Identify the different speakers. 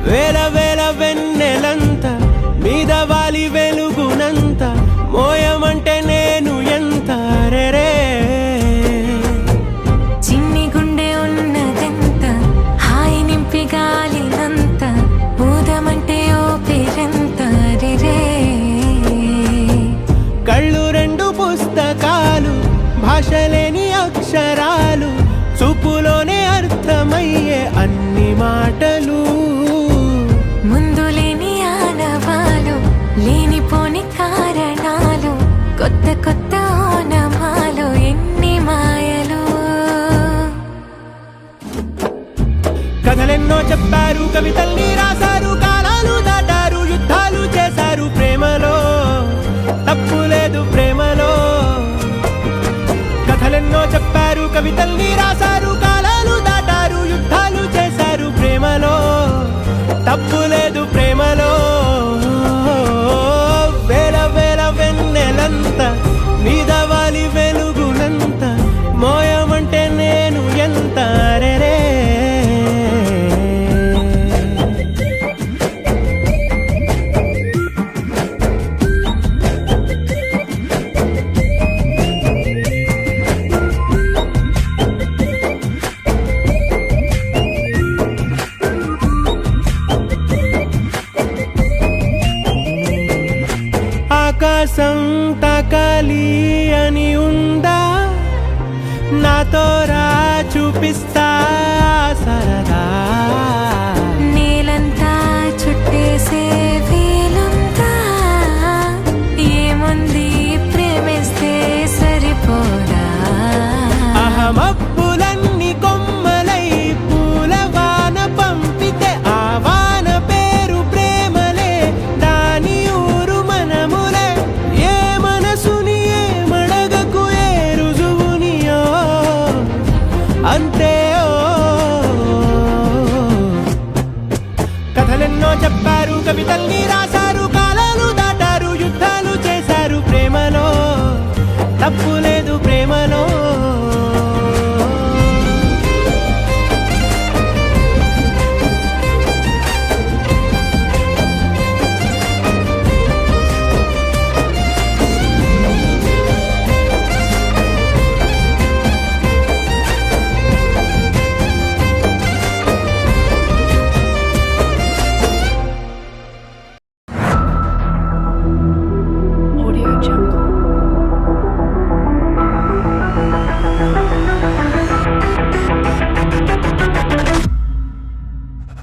Speaker 1: వేల వేల వెన్నెలంత మీద వాలి వెలుగునంత మోయమంటే నేను ఎంత రే
Speaker 2: చిన్ని గుండె ఉన్నదంత హాయి నింపి గాలినంత ఊదమంటే ఓ పేరంత రే
Speaker 1: కళ్ళు రెండు పుస్తకాలు భాష లేని అక్షరాలు చూపులోనే అర్థమయ్యే అన్ని మాటలు
Speaker 2: ముందు లేని ఆనవాలు లేనిపోని కారణాలు కొత్త కొత్త ఓనమాలు ఎన్ని మాయలు
Speaker 1: కథలెన్నో చెప్పారు కవితల్ని రాశారు కాలాలు దాటారు యుద్ధాలు చేశారు ప్రేమలో తప్పు లేదు ప్రేమలో కథలెన్నో చెప్పారు కవితల్ని రాశారు కాలాలు దాటారు యుద్ధాలు చేశారు ప్రేమలో తప్పు లేదు ప్రేమలో వేల వేల వెన్నెలంత మీద వాలి వెలుగునంత మోయమంటే నేను ఎంత రే ఆకాశం తాకాలి అని ఉందా నాతో రా చూపిస్తా సరదా
Speaker 2: నేలంతా చుట్టేసే వీలుందా ఏముంది ప్రేమిస్తే సరిపోదా
Speaker 1: అహమబ్బులన్నీ కొమ్మలై పూలవాన పంపితే ఆ వాన పేరు ప్రేమలే దాని ఊరు మనములే ఏ మనసుని ఏ మడగకు ఏ రుజువునియో అంతే కథలెన్నో చెప్పారు కవితల్ని రాశారు కాలాలు దాటారు యుద్ధాలు చేశారు ప్రేమలో తప్పులే